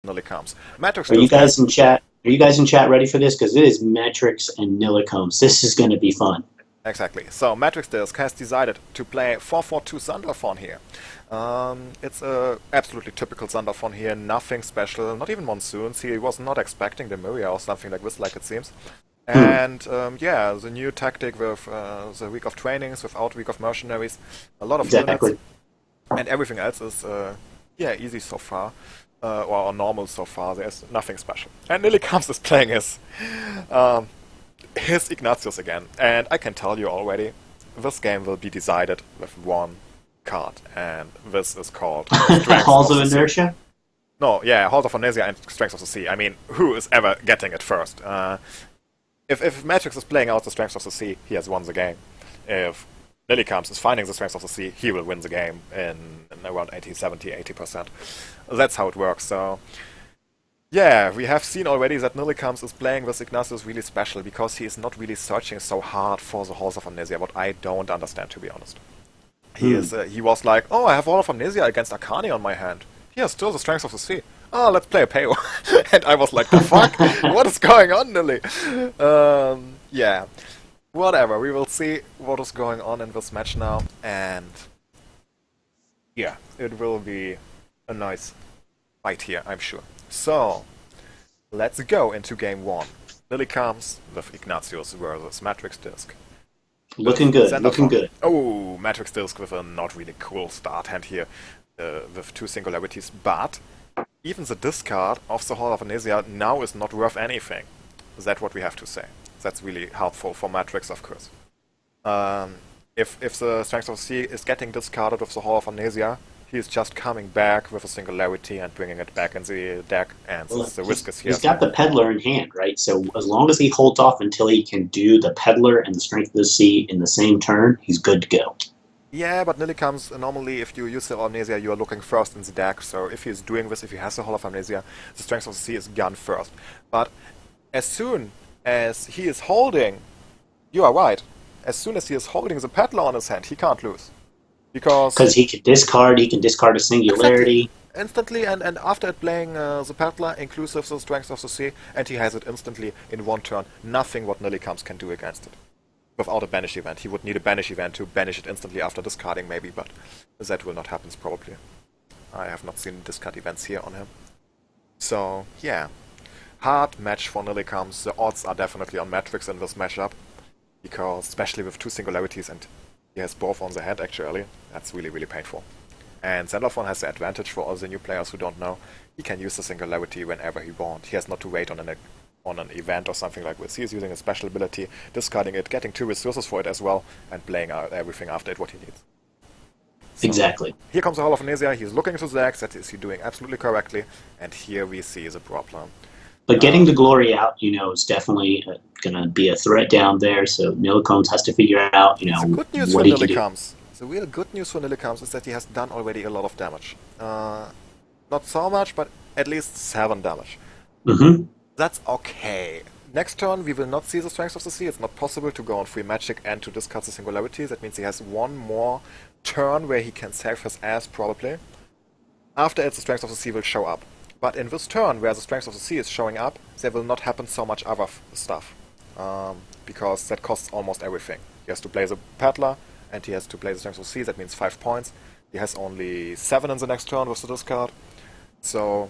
Nillicomes. Matrix Are you Disc has... guys in chat? Are you guys in chat ready for this? Because it is Matrix and Nillicomes. This is going to be fun. Exactly. So Matrix.disc has decided to play 442 Thunderphon here. It's a absolutely typical Thunderphon here, nothing special, not even monsoons. He was not expecting the Myria or something like this, like it seems. Hmm. And yeah, the new tactic with the week of trainings, without week of mercenaries, a lot of units, Exactly. and everything else is yeah, easy so far, or normal so far. There's nothing special. And Nillicomes is playing um, his Ignatius again, and I can tell you already, this game will be decided with one card, and this is called Strength Halls of of the Sea. inertia. No, yeah, Halls of Amnesia and Strength of the Sea. I mean, who is ever getting it first? If Matrix is playing out the Strength of the Sea, he has won the game. If Nillicomes is finding the Strength of the Sea, he will win the game in around 80, 70, 80%. That's how it works, so... Yeah, we have seen already that Nillicomes is playing with Ignatius really special, because he is not really searching so hard for the Halls of Amnesia, what I don't understand, to be honest. Hmm. He was like, oh, I have Hall of Amnesia against Arcani on my hand. He has still the Strength of the Sea. Oh, let's play a Peo. And I was like, the fuck? What is going on, Nilly? Yeah. Whatever, we will see what is going on in this match now, and yeah, it will be a nice fight here, I'm sure. So, let's go into game one. Nillicomes with Ignatius versus Matrix.disc. Looking good. Looking good. Oh, Matrix.disc with a not really cool start hand here, with two singularities, but even the discard of the Hall of Amnesia now is not worth anything. That's what we have to say. That's really helpful for Matrix, of course. If the Strength of the Sea is getting discarded with the Hall of Amnesia, he is just coming back with a singularity and bringing it back in the deck, and Well, since the risk is here... he's got the peddler in hand, right? So as long as he holds off until he can do the peddler and the strength of the sea in the same turn, he's good to go. Yeah, but Nillicomes, normally if you use the Amnesia, you are looking first in the deck, so if he is doing this, if he has the Hall of Amnesia, the Strength of the Sea is gone first. But as soon as he is holding... You are right. As soon as he is holding the Peddler on his hand, he can't lose. Because He can discard a exactly, singularity. instantly, and after it playing the Peddler, inclusive the Strength of the Sea, and he has it instantly in one turn. Nothing what Nillicomes can do against it. Without a banish event. He would need a banish event to banish it instantly after discarding, maybe, but that will not happen, probably. I have not seen discard events here on him. So, yeah. Hard match for Nillicomes. The odds are definitely on Matrix in this matchup, because, especially with two singularities, and he has both on the hand, actually, that's really, really painful. And Thunderphon has the advantage for all the new players who don't know. He can use the singularity whenever he wants. He has not to wait on an event or something like this. He is using a special ability, discarding it, getting two resources for it as well, and playing out everything after it what he needs. So, Exactly. here comes the Hall of Amnesia. He's looking into the decks. That is he doing absolutely correctly. And here we see the problem. But getting the glory out, is definitely going to be a threat down there. So Nillicomes has to figure out, The good news for what he can do. Nillicomes. The real good news for Nillicomes is that he has done already a lot of damage. Not so much, but at least 7 damage. Mm-hmm. That's okay. Next turn we will not see the Strength of the Sea. It's not possible to go on free magic and to discard the singularity. That means he has one more turn where he can save his ass, probably. After it, the Strength of the Sea will show up. But in this turn, where the Strength of the Sea is showing up, there will not happen so much other stuff. Because that costs almost everything. He has to play the Paddler, and he has to play the Strength of the Sea. That means 5 points. He has only 7 in the next turn with the discard. So...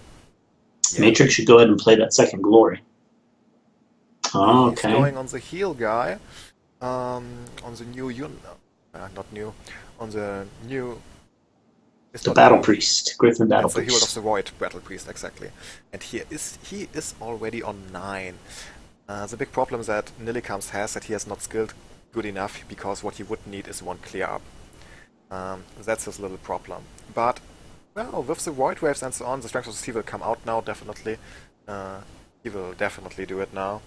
yeah. Matrix should go ahead and play that second glory. Oh, He's okay. going on the heal guy. On the new not new. On the new... It's The not Battle new. Priest. Griffin Battle It's the Herald of Priest. the Void Battle Priest, exactly. And he is already on 9. The big problem that Nillicomes has that he has not skilled good enough, because what he would need is one clear up. That's his little problem. But, well, with the Void Waves and so on, the Strength of the Sea will come out now, definitely. He will definitely do it now.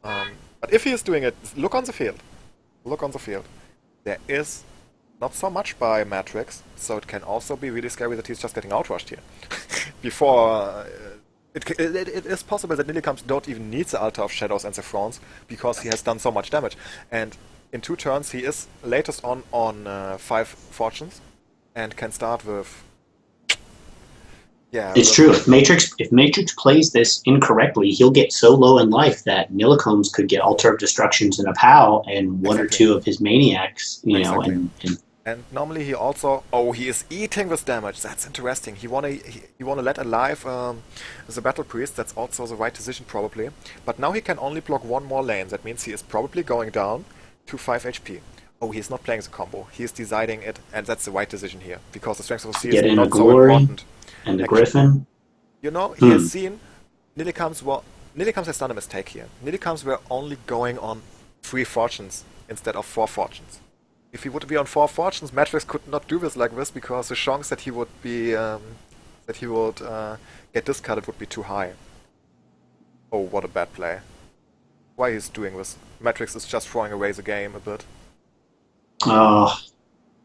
But if he is doing it, look on the field. Look on the field. There is not so much by Matrix, so it can also be really scary that he's just getting outrushed here. Before... it is possible that Nillicomes don't even need the Altar of Shadows and the Thrones, because he has done so much damage. And in 2 turns he is latest on 5 fortunes, and can start with Yeah, It's true. If Matrix plays this incorrectly, he'll get so low in life that Nillicomes could get Altar of Destructions and a POW and one or exactly, two of his maniacs, exactly. and And normally he also, oh, he is eating this damage. That's interesting. He wanna let alive the battle priest. That's also the right decision probably. But now he can only block one more lane. That means he is probably going down to 5 HP. Oh, he's not playing the combo. He is deciding it, and that's the right decision here because the strength of the sea is get in a not so glory important. and a Actually, griffin. he has Hmm. seen Nillicomes. Well, Nillicomes has done a mistake here. Nillicomes were only going on 3 fortunes instead of 4 fortunes. If he would be on 4 fortunes, Matrix could not do this like this because the chance that he would be get discarded would be too high. Oh, what a bad play! Why he's doing this? Matrix is just throwing away the game a bit. Oh,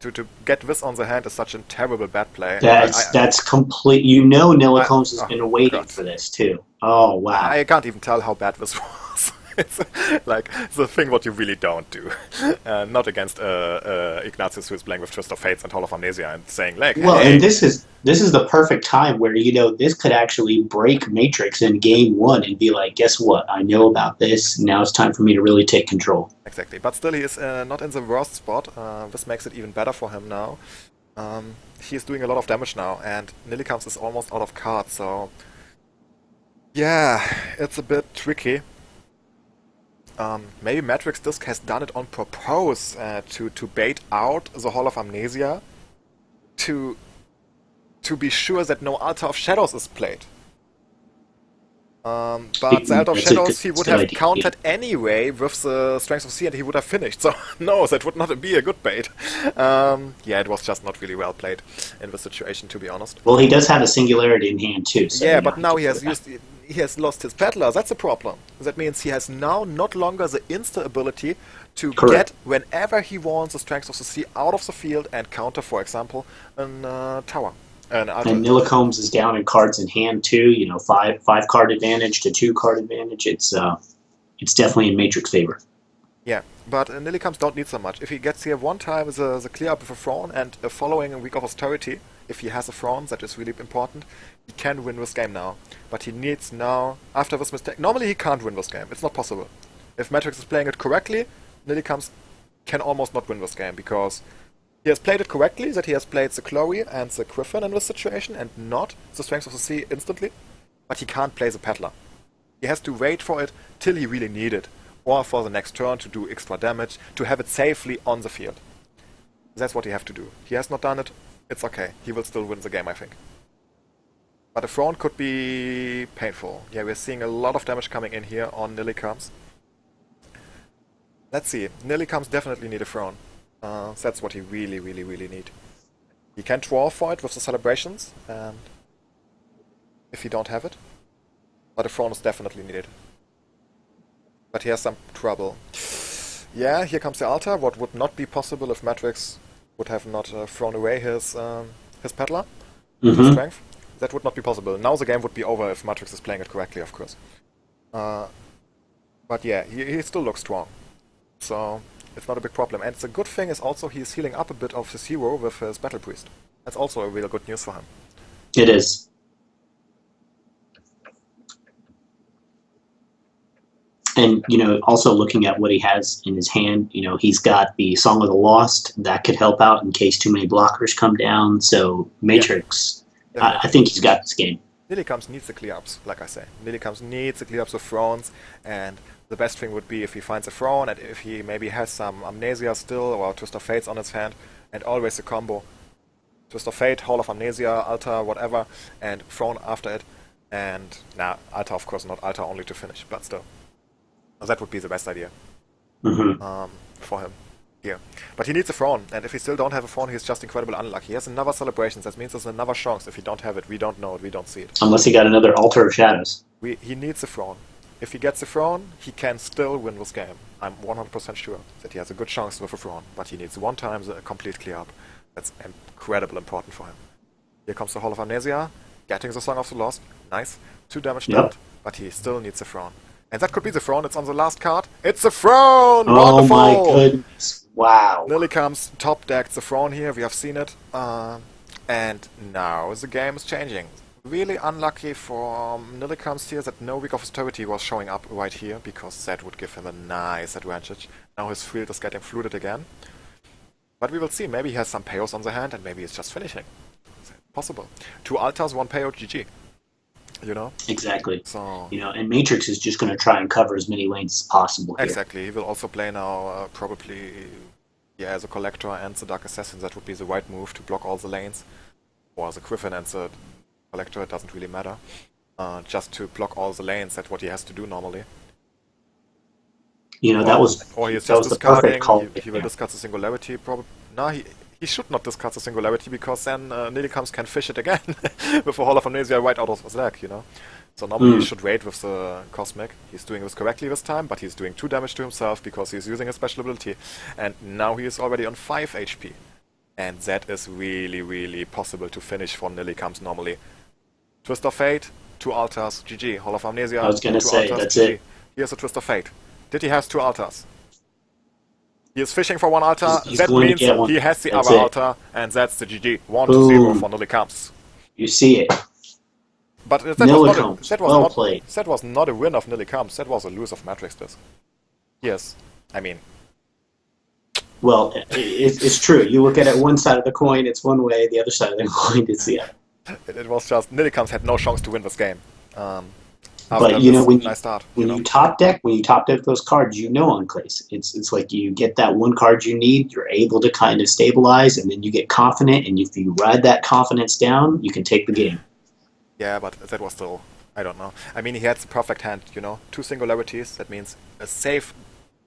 To get this on the hand is such a terrible bad play. And that's complete. Nillicomes has been waiting God. for this too. Oh wow. I can't even tell how bad this was. It's like the thing what you really don't do. Not against Ignatius, who is playing with Twist of Fates and Hall of Amnesia and saying like, Well, hey, and this is the perfect time where this could actually break Matrix in game one and be like, guess what? I know about this. Now it's time for me to really take control. exactly. But still, he is not in the worst spot. This makes it even better for him now. He is doing a lot of damage now, and Nillicomes is almost out of cards. So yeah, it's a bit tricky. Maybe Matrix.disc has done it on purpose to bait out the Hall of Amnesia to be sure that no Altar of Shadows is played. But the Altar of That's Shadows he that's would a good have idea. countered anyway with the Strength of Sea and he would have finished. So no, that would not be a good bait. Yeah, it was just not really well played in this situation, to be honest. Well, he does have a singularity in hand too. So, Yeah, but he now can he has put it back. he has lost his peddler. That's a problem. That means he has now not longer the insta ability to Correct. get whenever he wants the Strength of the Sea out of the field and counter, for example, a tower. An altar. And Nillicomes is down in cards in hand too. Five card advantage to 2 card advantage. It's definitely in Matrix favor. Yeah, but Nillicomes don't need so much. If he gets here one time the clear up with a Thrawn and following a week of austerity, if he has a Thrawn, that is really important, he can win this game now. But he needs now, after this mistake, normally he can't win this game. It's not possible. If Matrix is playing it correctly, Nillicomes can almost not win this game because he has played it correctly, that he has played the Chloe and the Griffin in this situation and not the Strength of the Sea instantly, but he can't play the Peddler. He has to wait for it till he really need it, or for the next turn to do extra damage, to have it safely on the field. That's what he has to do. He has not done it, it's okay. He will still win the game, I think. But a Thrawn could be painful. Yeah, we're seeing a lot of damage coming in here on Nillicomes. Let's see. Nillicomes definitely need a Thrawn. That's what he really, really, really need. He can draw for it with the celebrations, and if he don't have it. But a Thrawn is definitely needed. But he has some trouble. Yeah, here comes the altar. What would not be possible if Matrix would have not thrown away his peddler, his strength. That would not be possible. Now the game would be over if Matrix is playing it correctly, of course. But yeah, he still looks strong. So it's not a big problem. And the good thing is also he is healing up a bit of his hero with his Battle Priest. That's also a real good news for him. It is. And, also looking at what he has in his hand, he's got the Song of the Lost. That could help out in case too many blockers come down. So Matrix, I think he's got this game. Nillicomes needs the clear-ups, like I say. Nillicomes needs the clear-ups of Thrones, and the best thing would be if he finds a Throne, and if he maybe has some Amnesia still, or Twist of Fates on his hand, and always the combo. Twist of Fate, Hall of Amnesia, Altar, whatever, and Throne after it. And, Altar of course not Altar only to finish, but still. That would be the best idea for him here. But he needs a Throne, and if he still don't have a Throne, he's just incredibly unlucky. He has another celebration, that means there's another chance. If he don't have it, we don't know it, we don't see it. Unless he got another Altar of Shadows. He needs a Throne. If he gets a Throne, he can still win this game. I'm 100% sure that he has a good chance with a Throne, but he needs one time the complete clear up. That's incredibly important for him. Here comes the Hall of Amnesia, getting the Song of the Lost. Nice. 2 damage dealt, but he still needs a Throne. And that could be the Throne, it's on the last card. It's a Throne! Oh Wonderful! my goodness. Wow. Nillicomes top decked the Throne here, we have seen it. And now the game is changing. really unlucky for Nillicomes here that no Week of Austerity was showing up right here, because that would give him a nice advantage. Now his field is getting flooded again. But we will see, maybe he has some payouts on the hand and maybe it's just finishing. It's possible. 2 altars, 1 payout, GG. You know? Exactly. So, and Matrix is just going to try and cover as many lanes as possible here. exactly. He will also play now probably as a Collector and the Dark Assassin. That would be the right move to block all the lanes. Or the Griffin and the Collector, it doesn't really matter. Just to block all the lanes, that's what he has to do normally. That was just the perfect call. He will discard the Singularity. Probably. No, he should not discard the Singularity, because then Nillicomes can fish it again with a Hall of Amnesia right out of his leg, So normally he should wait with the Cosmic. He's doing this correctly this time, but he's doing 2 damage to himself because he's using a special ability. And now he is already on 5 HP. And that is really, really possible to finish for Nillicomes normally. Twist of Fate, 2 altars, GG. Hall of Amnesia, I was going to say, altars, that's GG. it. Here's a Twist of Fate. Did he has 2 altars? He is fishing for 1 altar. He's that going to means get one. he has the That's other it. altar, and that's the GG. 1-0 Boom. for Nillicomes. You see it. But that Nillicomes, well was played. that was not a win of Nillicomes. That was a lose of Matrix.disc. Yes, I mean. Well, it's true. You look at it one side of the coin, it's one way. The other side of the coin, it's the other. It was just Nillicomes had no chance to win this game. But when you you top deck those cards, on Clays. It's like you get that one card you need, you're able to kind of stabilize, and then you get confident, and if you ride that confidence down, you can take the game. Yeah, but that was still, I don't know. I mean, he had the perfect hand, 2 singularities. That means a safe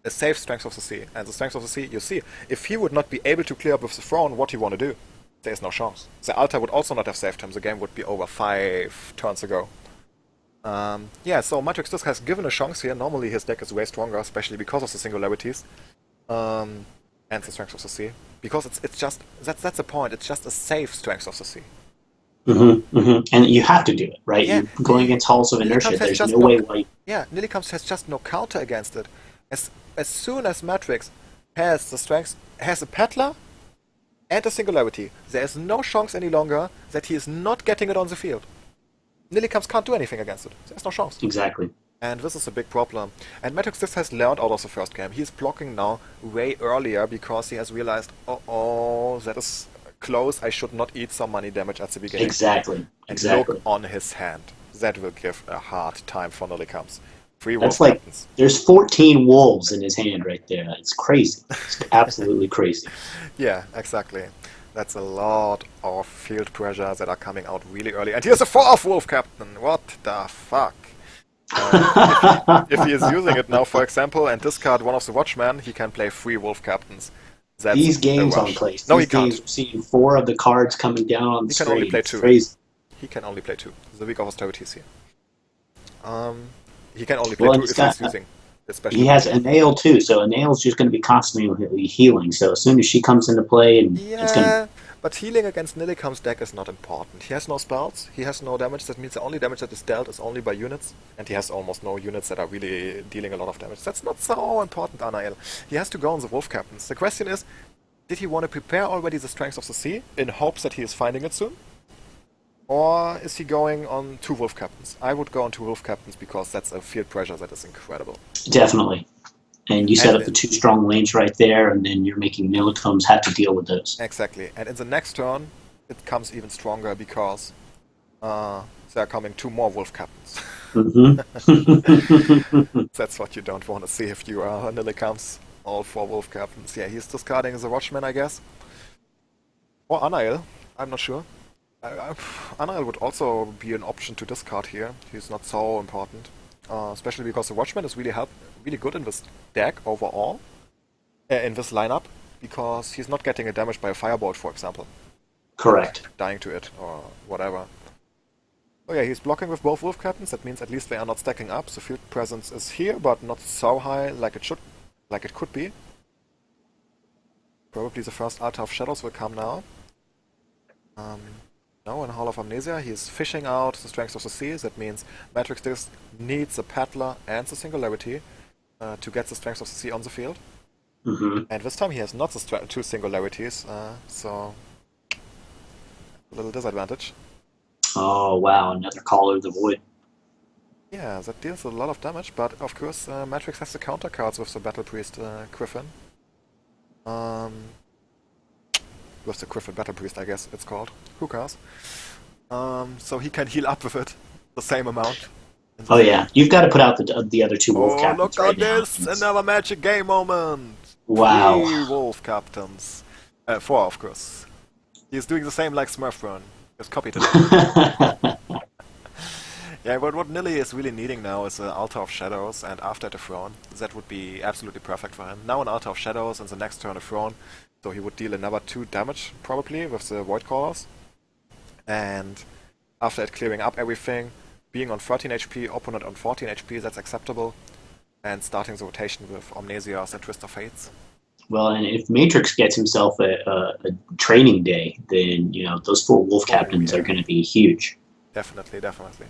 Strength of the Sea. And the Strength of the Sea, you see, if he would not be able to clear up with the throne what he want to do, there is no chance. The altar would also not have saved him. The game would be over 5 turns ago. So Matrix.disc has given a chance here. Normally his deck is way stronger, especially because of the singularities. And the Strength of the Sea. Because it's just, that's the point, it's just a safe Strength of the Sea. And you have to do it, right? Yeah. You're going against Halls of Inertia, there's no way why... Yeah, Nillicomes has just no counter against it. As soon as Matrix has the strength, has a Peddler and a Singularity, there is no chance any longer that he is not getting it on the field. Nillicomes can't do anything against it. There's no chance. Exactly. And this is a big problem. And Matrix.disc has learned out of the first game. He's blocking now way earlier because he has realized, that is close, I should not eat some money damage at the beginning. Exactly. And look on his hand. That will give a hard time for Nillicomes. 3 wolf That's like, captains. there's 14 wolves in his hand right there. It's crazy. It's absolutely crazy. Yeah, exactly. That's a lot of field pressure that are coming out really early. And here's a 4th wolf captain. What the fuck? If he is using it now, for example, and discard one of the Watchmen, he can play 3 wolf captains. That's These games on place. No, These he can't. games, we're seeing 4 of the cards coming down on the He can screen. only play It's 2. crazy. He can only play 2. The Week of Austerity is here. He can only play 2 if he's using especially. He has a nail too, so a nail's just going to be constantly healing. So as soon as she comes into play, and it's going to... But healing against Nillicomes' deck is not important. He has no spells, he has no damage, that means the only damage that is dealt is only by units, and he has almost no units that are really dealing a lot of damage. That's not so important, Anael. He has to go on the Wolf Captains. The question is, did he want to prepare already the Strength of the Sea, in hopes that he is finding it soon? Or is he going on 2 Wolf Captains? I would go on 2 Wolf Captains because that's a field pressure that is incredible. Definitely. And you set up the 2 strong lanes right there, and then you're making Nillicomes have to deal with those. Exactly. And in the next turn, it comes even stronger because there are coming 2 more Wolf Captains. That's what you don't want to see if you are Nillicomes. All 4 Wolf Captains. Yeah, he's discarding the Watchman, I guess. Or Anael. I'm not sure. Anael would also be an option to discard here. He's not so important. Especially because the Watchman is really good in this deck overall. In this lineup. Because he's not getting a damage by a Firebolt, for example. Correct. Dying to it, or whatever. Oh yeah, he's blocking with both Wolf Captains. That means at least they are not stacking up. The field presence is here, but not so high like it could be. Probably the first Altar of Shadows will come now. Now in Hall of Amnesia, he's fishing out the Strength of the Sea. That means Matrix.disc needs the Peddler and the Singularity to get the Strength of the Sea on the field. And this time he has not the 2 Singularities, so a little disadvantage. Oh wow, another Caller of the Void. Yeah, that deals a lot of damage, but of course Matrix has the counter cards with the Battle Priest Griffin. Um, with the Griffin Battle Priest, I guess it's called. Who cares? So he can heal up with it the same amount. Oh yeah, you've got to put out the other two Wolf Oh, Captains look right at now. this! Another magic game moment! Wow. 3 Wolf Captains. 4, of course. He's doing the same like Smurfburn. Just copied it. Yeah, but what Nilly is really needing now is an Altar of Shadows, and after the Throne, that would be absolutely perfect for him. Now an Altar of Shadows, and the next turn a Throne, so he would deal another 2 damage, probably, with the Void Callers. And after it clearing up everything, being on 13 HP, opponent on 14 HP, that's acceptable. And starting the rotation with Omnesias and Twist of Fates. Well, and if Matrix gets himself a training day, then those 4 Wolf Captains are going to be huge. Definitely, definitely.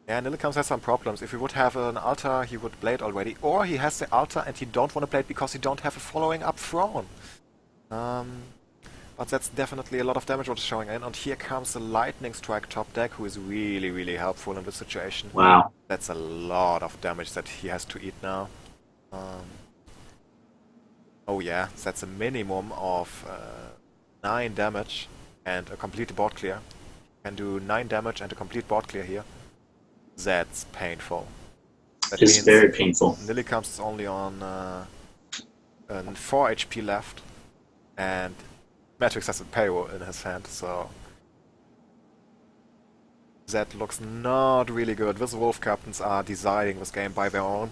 Yeah, Nillicomes has some problems. If he would have an altar, he would blade already. Or he has the altar and he don't want to blade because he don't have a following up throne. But that's definitely a lot of damage what is showing in. And here comes the Lightning Strike top deck, who is really, really helpful in this situation. Wow. That's a lot of damage that he has to eat now. Oh yeah, that's a minimum of 9 damage and a complete board clear. Can do 9 damage and a complete board clear here. That's painful. That It's very painful. Nillicomes is only on 4 HP left, and Matrix has a payroll in his hand, so that looks not really good. These Wolf Captains are deciding this game by their own.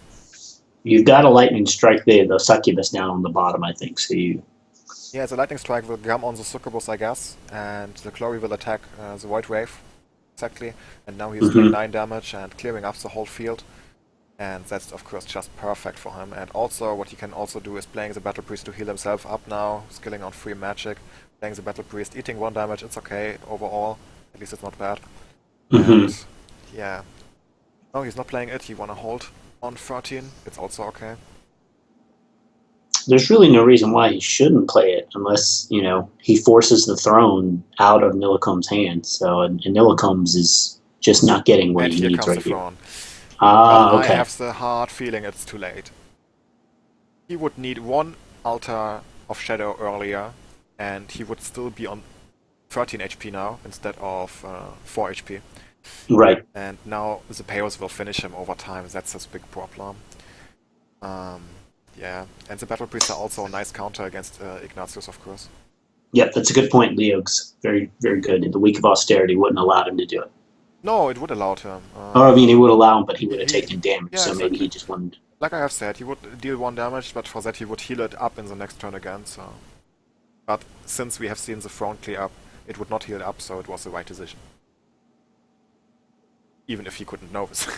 You've got a Lightning Strike there, the Succubus down on the bottom, I think. So Yeah, the Lightning Strike will come on the Succubus, I guess, and the Glory will attack the Void Wave. Exactly, and now he's doing 9 damage and clearing up the whole field, and that's of course just perfect for him. And also what he can also do is playing the Battle Priest to heal himself up now, skilling on free magic, playing the Battle Priest, eating 1 damage, it's okay overall, at least it's not bad. And yeah, no, he's not playing it, he wanna hold on 13, it's also okay. There's really no reason why he shouldn't play it unless, he forces the throne out of Nillicomes' hands. So, and Nillicomes is just not getting what And he here needs comes right the here. throne. Ah, But okay. I have the hard feeling it's too late. He would need 1 Altar of Shadow earlier, and he would still be on 13 HP now, instead of 4 HP. Right. And now the Payos will finish him over time, that's his big problem. Yeah, and the Battle Priests are also a nice counter against Ignatius, of course. Yep, that's a good point, Leox. Very, very good. In the week of austerity wouldn't allow him to do it. No, it would allow him. Or, I mean, he would allow him, but he would have taken damage, yeah, so exactly. maybe he just wanted... Like I have said, he would deal 1 damage, but for that he would heal it up in the next turn again, so... But since we have seen the throne clear up, it would not heal up, so it was the right decision. Even if he couldn't know this.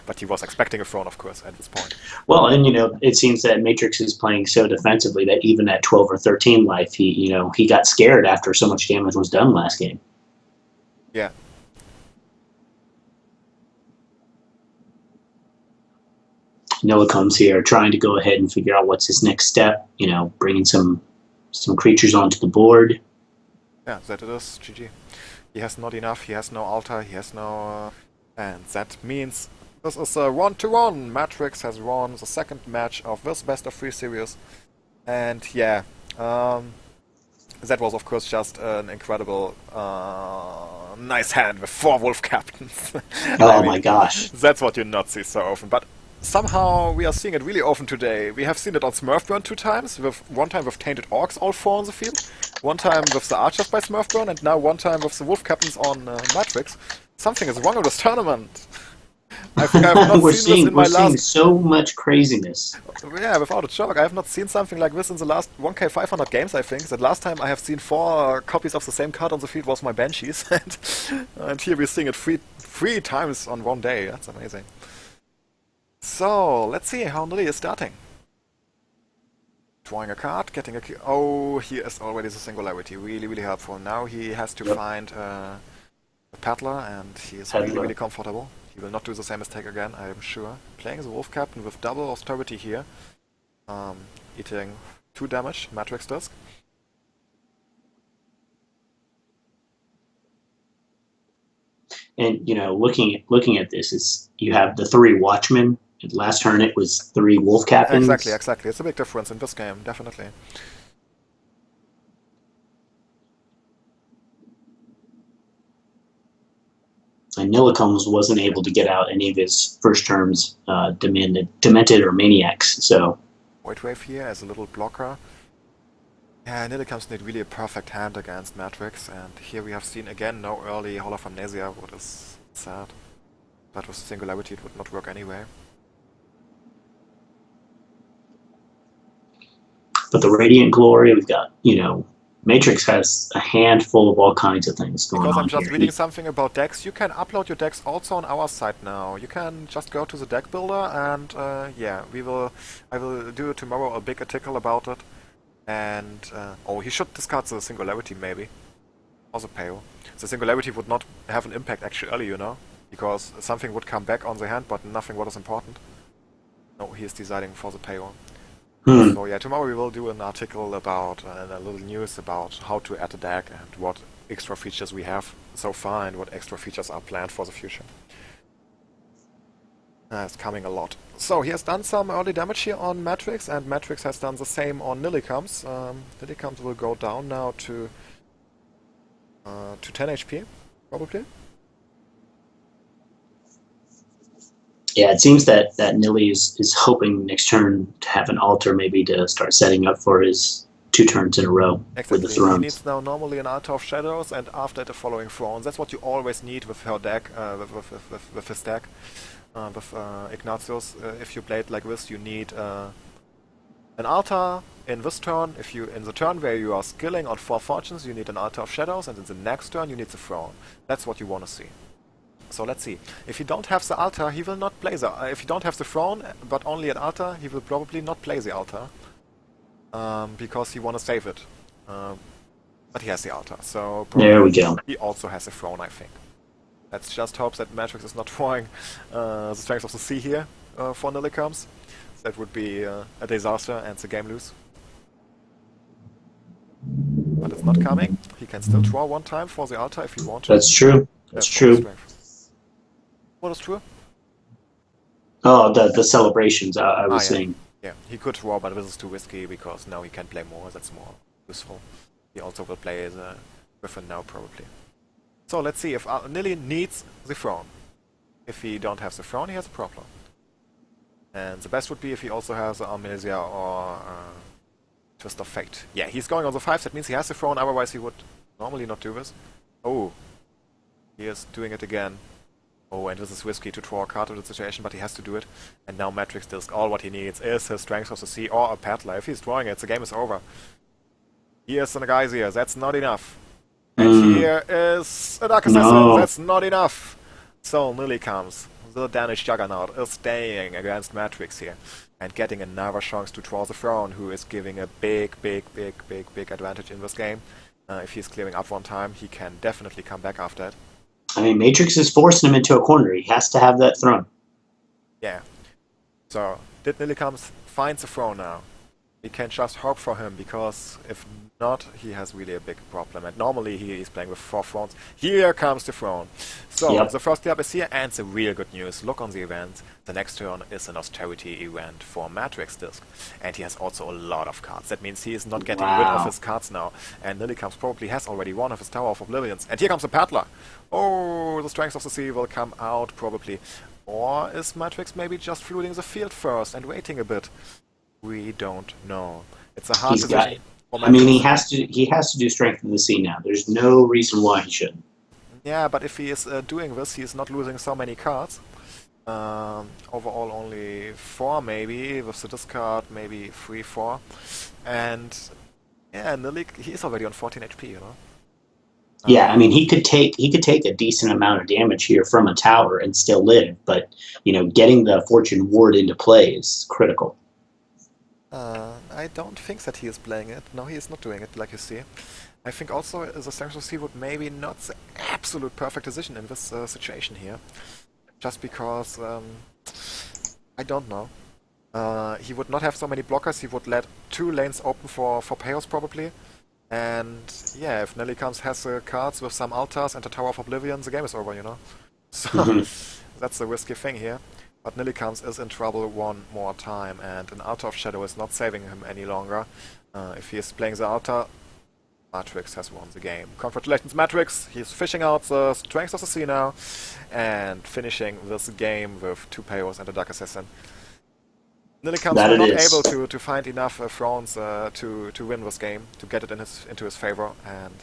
But he was expecting a throne, of course, at this point. Well, and it seems that Matrix is playing so defensively that even at 12 or 13 life, he got scared after so much damage was done last game. Yeah. Nillicomes here trying to go ahead and figure out what's his next step, bringing some creatures onto the board. Yeah, that it is, GG. He has not enough, he has no altar, he has no... and that means this is a 1-1. Matrix has won the second match of this best of 3 series. And yeah, that was of course just an incredible nice hand with 4 Wolf Captains. Oh my gosh. That's what you not see so often. But somehow we are seeing it really often today. We have seen it on Smurfburn 2 times, with 1 time with Tainted Orcs all 4 on the field, 1 time with the Archers by Smurfburn, and now 1 time with the Wolf Captains on Matrix. Something is wrong with this tournament. I think I have not seen this in my last... We're seeing so much craziness. Yeah, without a joke. I have not seen something like this in the last 1K500 games, I think. That last time I have seen 4 copies of the same card on the field was my Banshees. And here we're seeing it three times on 1 day. That's amazing. So, let's see how Nilly is starting. Drawing a card, getting a... Oh, here is already the Singularity. Really, really helpful. Now he has to find a Paddler, and he is really, really comfortable. He will not do the same mistake again, I am sure. Playing the Wolf Captain with double austerity here. Eating 2 damage, Matrix.disc. And looking at this, is you have the 3 Watchmen. Last turn it was 3 Wolf Exactly, Captains. exactly. It's a big difference in this game, definitely. And Nillicomes wasn't able to get out any of his first terms, Demented or Maniacs. So Void Wave here as a little blocker. Yeah, Nillicomes need really a perfect hand against Matrix, and here we have seen again no early Hall of Amnesia, what is sad. But with Singularity it would not work anyway. but the Radiant Glory, we've got, Matrix has a handful of all kinds of things going Because I'm on just here. reading something about decks, you can upload your decks also on our site now. You can just go to the deck builder and yeah, I will do tomorrow a big article about it. And oh, he should discard the Singularity maybe. Or the Pale. The Singularity would not have an impact actually, because something would come back on the hand, but nothing what is important. No, he is deciding for the Pale. So yeah, tomorrow we will do an article about, and a little news about how to add a deck and what extra features we have so far and what extra features are planned for the future. It's coming a lot. So he has done some early damage here on Matrix, and Matrix has done the same on Nillicomes. Nillicomes will go down now to 10 HP, probably. Yeah, it seems that Nilly is hoping next turn to have an altar, maybe to start setting up for his 2 turns in a row with the Exactly. He thrones. needs now normally an Altar of Shadows, and after it a following Thrones. That's what you always need with her deck, with his deck, with Ignatius. If you play it like this, you need an Altar in this turn. If you in the turn where you are skilling on 4 Fortunes, you need an Altar of Shadows, and in the next turn you need the Throne. That's what you want to see. So let's see. If you don't have the altar, he will not play the... if you don't have the throne, but only an altar, he will probably not play the altar. Because he want to save it. But he has the altar, so... There we go. He also has a throne, I think. Let's just hope that Matrix is not drawing the Strength of the Sea here for Nillicomes. That would be a disaster and the game lose. But it's not coming. He can still draw 1 time for the altar if he wants to. That's true. That's true. What is true? Oh, the celebrations, I was yeah. saying. Yeah, he could draw, but this is too risky because now he can play more. That's more useful. He also will play the Griffin now, probably. So let's see if Nilly needs the throne. If he don't have the throne, he has a problem. And the best would be if he also has Amnesia or Twist of Fate. Yeah, he's going on the 5, that means he has the throne, otherwise he would normally not do this. Oh, he is doing it again. Oh, and this is risky to draw a card of the situation, but he has to do it. And now Matrix.disc, all what he needs is his Strength of the Sea or a Paddler. If he's drawing it, the game is over. Here's an Geysir, that's not enough. And here is a Dark Assassin, that's not enough. So Nillicomes, the Danish Juggernaut, is staying against Matrix here. And getting another chance to draw the throne, who is giving a big advantage in this game. If he's clearing up 1 time, he can definitely come back after it. I mean, Matrix is forcing him into a corner. He has to have that throne. Yeah. So, did Nillicomes find the throne now? We can just hope for him, because if not, he has really a big problem. And normally he is playing with 4 thrones. Here comes the throne. So, the first step is here, and the real good news. Look on the event. The next turn is an austerity event for Matrix.disc. And he has also a lot of cards. That means he is not getting rid of his cards now. And Nillicomes probably has already one of his Tower of Oblivions. And here comes the Paddler. Oh, the Strength of the Sea will come out, probably. Or is Matrix maybe just flooding the field first and waiting a bit? We don't know. It's a hard decision. I mean, he has to do Strength of the Sea now. There's no reason why he shouldn't. Yeah, but if he is doing this, he is not losing so many cards. Overall, only 4 maybe with the discard, maybe 3, 4, and yeah, he is already on 14 HP. Yeah, I mean, he could take a decent amount of damage here from a tower and still live, but getting the Fortune Ward into play is critical. I don't think that he is playing it. No, he is not doing it, like you see. I think also the Strength of the Sea would maybe not the absolute perfect decision in this situation here. Just because, I don't know. He would not have so many blockers, he would let 2 lanes open for Chaos probably. And yeah, if Nillicomes has cards with some altars and a Tower of Oblivion, the game is over, you know? So that's the risky thing here. But Nillicomes is in trouble one more time, and an Altar of Shadow is not saving him any longer. If he is playing the altar, Matrix has won the game. Congratulations, Matrix! He's fishing out the Strength of the Sea now, and finishing this game with 2 Payos and a Dark Assassin. Nillicomes was not able to find enough thrones to win this game, to get it into his favor, and